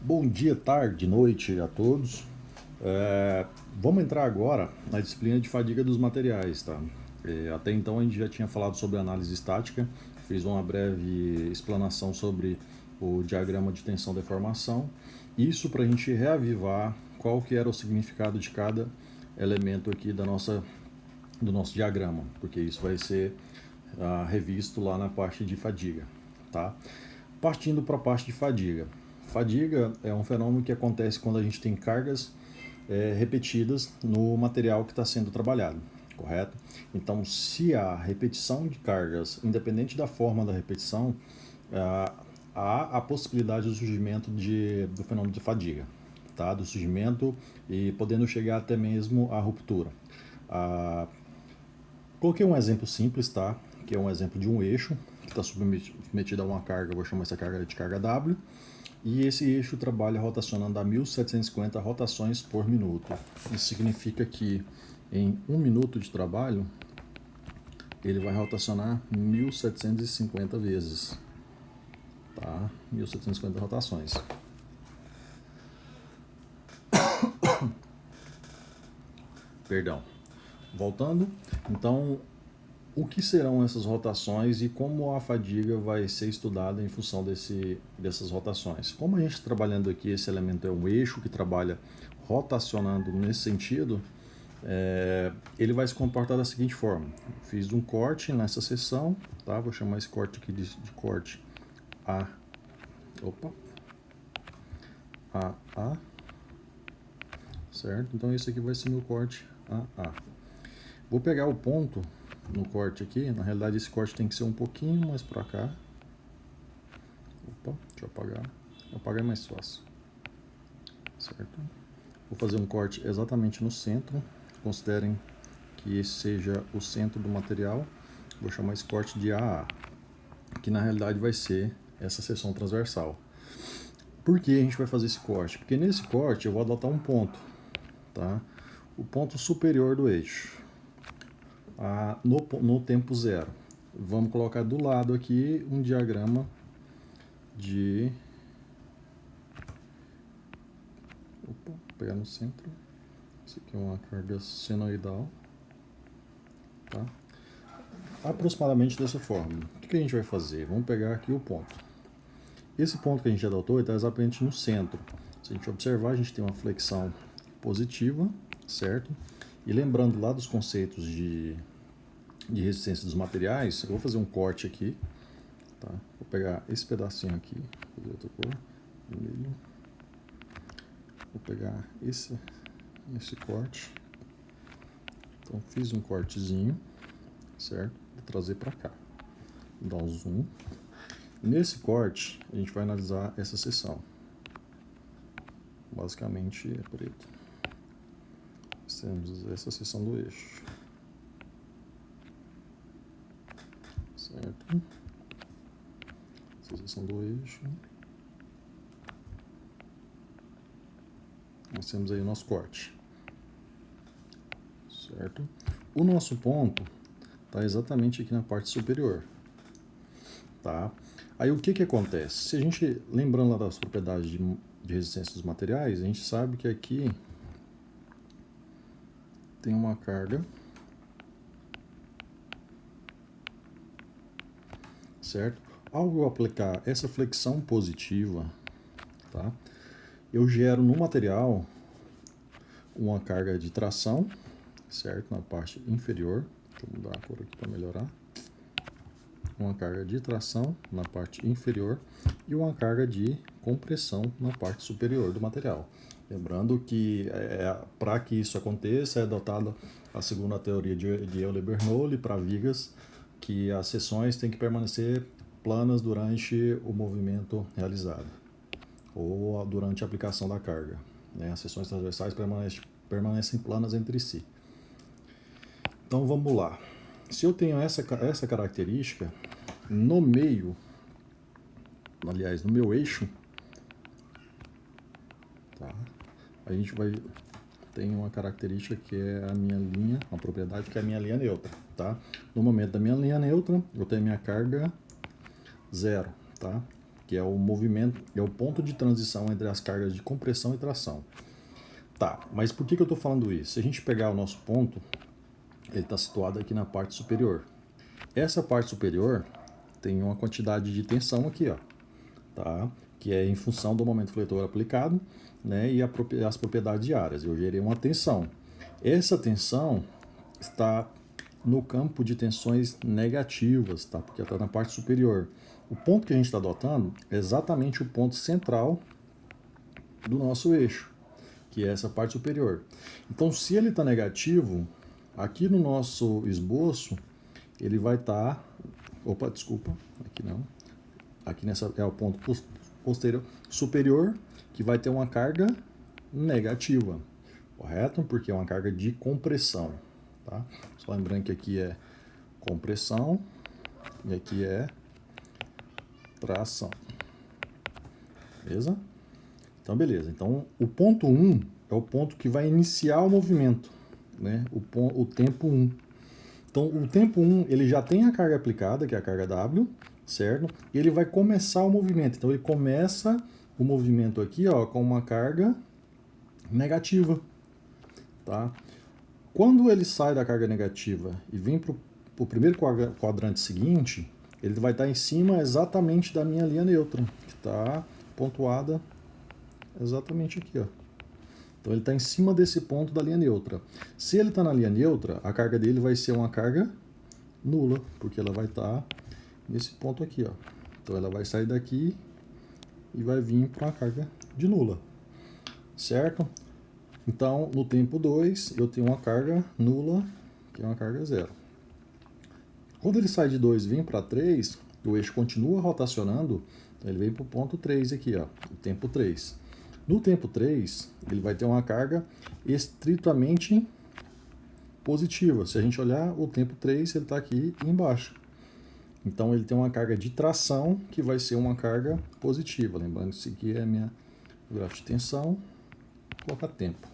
Bom dia, tarde, noite a todos. Vamos entrar agora na disciplina de fadiga dos materiais, tá? Até então a gente já tinha falado sobre análise estática, fiz uma breve explanação sobre o diagrama de tensão-deformação. Isso para a gente reavivar qual que era o significado de cada elemento aqui do nosso diagrama, porque isso vai ser revisto lá na parte de fadiga, tá? Partindo para a parte de fadiga. Fadiga é um fenômeno que acontece quando a gente tem cargas repetidas no material que está sendo trabalhado, correto? Então, se há repetição de cargas, independente da forma da repetição, há a possibilidade do surgimento do fenômeno de fadiga, tá? Do surgimento e podendo chegar até mesmo à ruptura. Coloquei um exemplo simples, tá? Que é um exemplo de um eixo que está submetido a uma carga, vou chamar essa carga de carga W, e esse eixo trabalha rotacionando a 1750 rotações por minuto. Isso significa que em 1 minuto de trabalho ele vai rotacionar 1750 vezes, tá? 1750 rotações. Perdão. Voltando, então, o que serão essas rotações e como a fadiga vai ser estudada em função dessas rotações? Como a gente está trabalhando aqui, esse elemento é um eixo que trabalha rotacionando nesse sentido, ele vai se comportar da seguinte forma. Fiz um corte nessa seção, tá? Vou chamar esse corte aqui de corte A. A. Certo? Então esse aqui vai ser meu corte AA. Vou pegar o ponto no corte aqui. Na realidade esse corte tem que ser um pouquinho mais para cá. Deixa eu apagar. Apagar é mais fácil. Certo? Vou fazer um corte exatamente no centro. Considerem que esse seja o centro do material. Vou chamar esse corte de AA, que na realidade vai ser essa seção transversal. Por que a gente vai fazer esse corte? Porque nesse corte eu vou adotar um ponto, tá? O ponto superior do eixo, no tempo zero. Vamos colocar do lado aqui um diagrama de... vou pegar no centro. Isso aqui é uma carga senoidal, tá? Aproximadamente dessa forma. O que a gente vai fazer? Vamos pegar aqui o ponto. Esse ponto que a gente adotou está exatamente no centro. Se a gente observar, a gente tem uma flexão positiva, certo? E lembrando lá dos conceitos de resistência dos materiais, eu vou fazer um corte aqui, tá? Vou pegar esse pedacinho aqui, fazer outra cor, vermelho. Vou pegar esse corte. Então fiz um cortezinho, certo? Vou trazer para cá. Vou dar um zoom. Nesse corte, a gente vai analisar essa seção. Basicamente é preto. Temos essa seção do eixo. Certo? Essa seção do eixo. Nós temos aí o nosso corte. Certo? O nosso ponto está exatamente aqui na parte superior. Tá? Aí o que acontece? Se a gente, lembrando lá das propriedades de resistência dos materiais, a gente sabe que aqui tem uma carga, certo? Ao eu aplicar essa flexão positiva, tá? Eu gero no material uma carga de tração, certo? Na parte inferior. Deixa eu mudar a cor aqui para melhorar. Uma carga de tração na parte inferior e uma carga de compressão na parte superior do material. Lembrando que para que isso aconteça é adotada a segunda teoria de Euler-Bernoulli para vigas, que as seções têm que permanecer planas durante o movimento realizado ou durante a aplicação da carga, né? As seções transversais permanecem planas entre si. Então vamos lá. Se eu tenho essa característica, no meio, aliás, no meu eixo, tá? A gente tem uma característica que é a minha linha, uma propriedade que é a minha linha neutra, tá? No momento da minha linha neutra, eu tenho minha carga zero, tá? que é o movimento, é o ponto de transição entre as cargas de compressão e tração. Tá, mas por que eu estou falando isso? Se a gente pegar o nosso ponto, ele está situado aqui na parte superior. Essa parte superior tem uma quantidade de tensão aqui, ó, tá? Que é em função do momento fletor aplicado, né, e as propriedades diárias. Eu gerei uma tensão. Essa tensão está no campo de tensões negativas, tá? Porque está na parte superior. O ponto que a gente está adotando é exatamente o ponto central do nosso eixo, que é essa parte superior. Então, se ele está negativo, aqui no nosso esboço, ele vai estar... Opa, desculpa, aqui não. Aqui nessa é o ponto posterior, superior, que vai ter uma carga negativa, correto? Porque é uma carga de compressão, tá? Só lembrando que aqui é compressão e aqui é tração, beleza? Então, beleza. Então, o ponto 1 é o ponto que vai iniciar o movimento, né? O tempo 1. Então, o tempo 1, ele já tem a carga aplicada, que é a carga W, certo? E ele vai começar o movimento. Então, ele começa o movimento aqui, ó, com uma carga negativa, tá? Quando ele sai da carga negativa e vem para o primeiro quadrante seguinte, ele vai estar em cima exatamente da minha linha neutra, que está pontuada exatamente aqui, ó. Então, ele está em cima desse ponto da linha neutra. Se ele está na linha neutra, a carga dele vai ser uma carga nula, porque ela vai estar nesse ponto aqui, ó. Então, ela vai sair daqui e vai vir para uma carga de nula, certo? Então, no tempo 2, eu tenho uma carga nula, que é uma carga zero. Quando ele sai de 2 e vem para 3, o eixo continua rotacionando, então ele vem para o ponto 3 aqui, ó, o tempo 3. No tempo 3, ele vai ter uma carga estritamente positiva. Se a gente olhar o tempo 3, ele está aqui embaixo. Então, ele tem uma carga de tração, que vai ser uma carga positiva. Lembrando que isso aqui é a minha gráfico de tensão. Vou colocar tempo.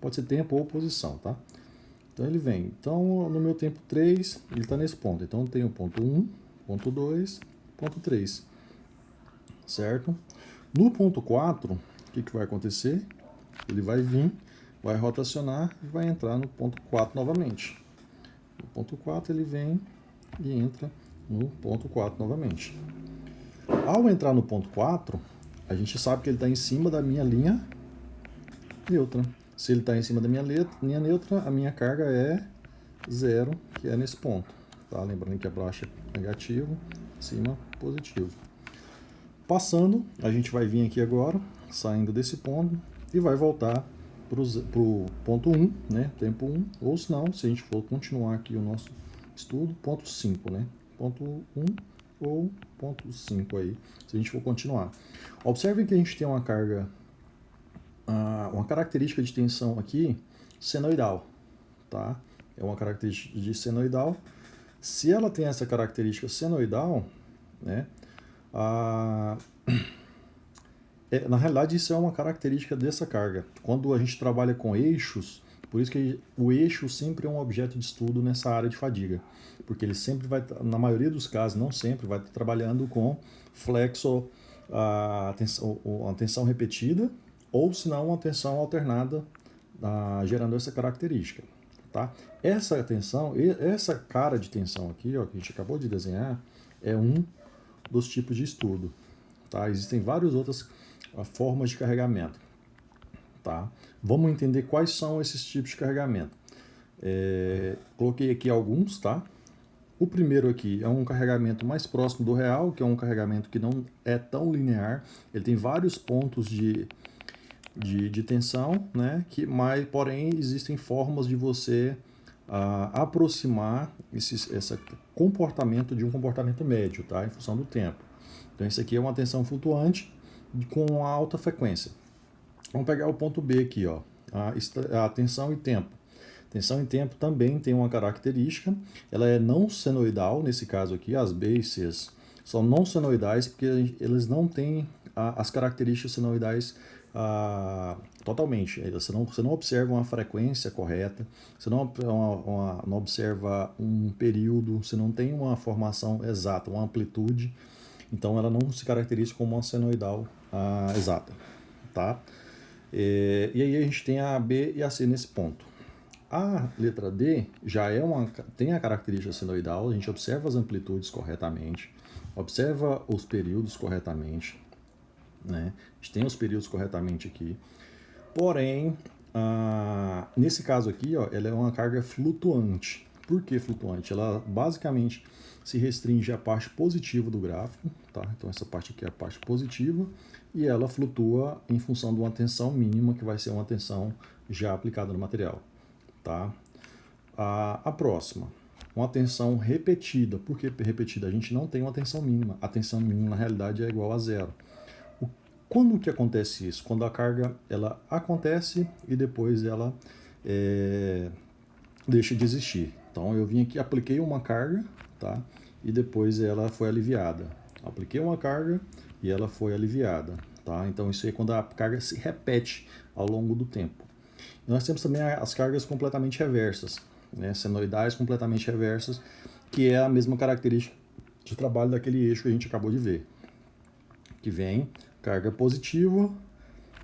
Pode ser tempo ou posição, tá? Então, ele vem. Então, no meu tempo 3, ele está nesse ponto. Então, eu tenho ponto 1, ponto 2, ponto 3. Certo? No ponto 4... o que vai acontecer? Ele vai vir, vai rotacionar e vai entrar no ponto 4 novamente. No ponto 4 ele vem e entra no ponto 4 novamente. Ao entrar no ponto 4, a gente sabe que ele está em cima da minha linha neutra. Se ele está em cima da minha linha neutra, a minha carga é zero, que é nesse ponto. Tá? Lembrando que abaixo é negativo, acima positivo. Passando, a gente vai vir aqui agora, saindo desse ponto, e vai voltar para o ponto 1, né? Tempo 1, ou se não, se a gente for continuar aqui o nosso estudo, ponto 5, né? Ponto 1 ou ponto 5 aí, se a gente for continuar. Observem que a gente tem uma carga, uma característica de tensão aqui, senoidal, tá? É uma característica de senoidal. Se ela tem essa característica senoidal, né? Na realidade, isso é uma característica dessa carga. Quando a gente trabalha com eixos, por isso que o eixo sempre é um objeto de estudo nessa área de fadiga, porque ele sempre vai, na maioria dos casos, não sempre, vai estar trabalhando com flexo, a tensão repetida, ou se não, uma tensão alternada, gerando essa característica. Tá? Essa tensão, essa cara de tensão aqui, ó, que a gente acabou de desenhar, é um dos tipos de estudo. Tá? Existem várias outras formas de carregamento. Tá? Vamos entender quais são esses tipos de carregamento. Coloquei aqui alguns, tá? O primeiro aqui é um carregamento mais próximo do real, que é um carregamento que não é tão linear. Ele tem vários pontos de tensão, né? Porém, existem formas de você aproximar esse comportamento de um comportamento médio, tá? Em função do tempo. Então, esse aqui é uma tensão flutuante com alta frequência. Vamos pegar o ponto B aqui, ó, a tensão e tempo. Tensão e tempo também tem uma característica, ela é não senoidal, nesse caso aqui, as bases são não senoidais porque eles não têm as características senoidais totalmente. Você não observa uma frequência correta, você não observa um período, você não tem uma formação exata, uma amplitude. Então ela não se caracteriza como uma senoidal exata, tá? E aí a gente tem a B e a C nesse ponto. A letra D já tem a característica senoidal, a gente observa as amplitudes corretamente, observa os períodos corretamente, né? A gente tem os períodos corretamente aqui. Porém, nesse caso aqui, ó, ela é uma carga flutuante. Por que flutuante? Ela basicamente se restringe à parte positiva do gráfico, tá? Então essa parte aqui é a parte positiva e ela flutua em função de uma tensão mínima, que vai ser uma tensão já aplicada no material, tá? A próxima, uma tensão repetida. Por que repetida? A gente não tem uma tensão mínima. A tensão mínima na realidade é igual a zero. Quando que acontece isso? Quando a carga ela acontece e depois ela deixa de existir. Então eu vim aqui, apliquei uma carga, tá? E depois ela foi aliviada. Apliquei uma carga e ela foi aliviada, tá? Então isso aí é quando a carga se repete ao longo do tempo. E nós temos também as cargas completamente reversas, né? Senoidais completamente reversas, que é a mesma característica de trabalho daquele eixo que a gente acabou de ver. Que vem carga positiva,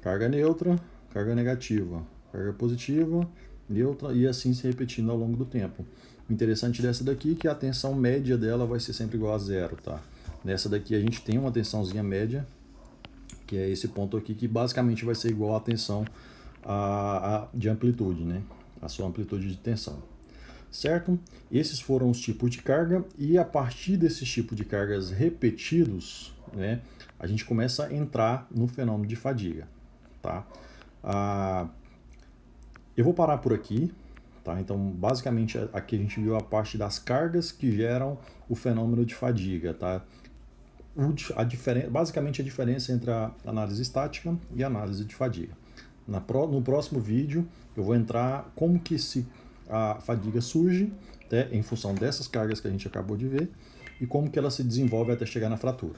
carga neutra, carga negativa, carga positiva, neutra e assim se repetindo ao longo do tempo. O interessante dessa daqui é que a tensão média dela vai ser sempre igual a zero, tá? Nessa daqui a gente tem uma tensãozinha média, que é esse ponto aqui, que basicamente vai ser igual à tensão de amplitude, né? A sua amplitude de tensão. Certo? Esses foram os tipos de carga e a partir desses tipos de cargas repetidos, né, a gente começa a entrar no fenômeno de fadiga, tá? Eu vou parar por aqui, tá? Então, basicamente, aqui a gente viu a parte das cargas que geram o fenômeno de fadiga, tá? Basicamente, a diferença entre a análise estática e a análise de fadiga. No próximo vídeo, eu vou entrar como que a fadiga surge, né, em função dessas cargas que a gente acabou de ver, e como que ela se desenvolve até chegar na fratura.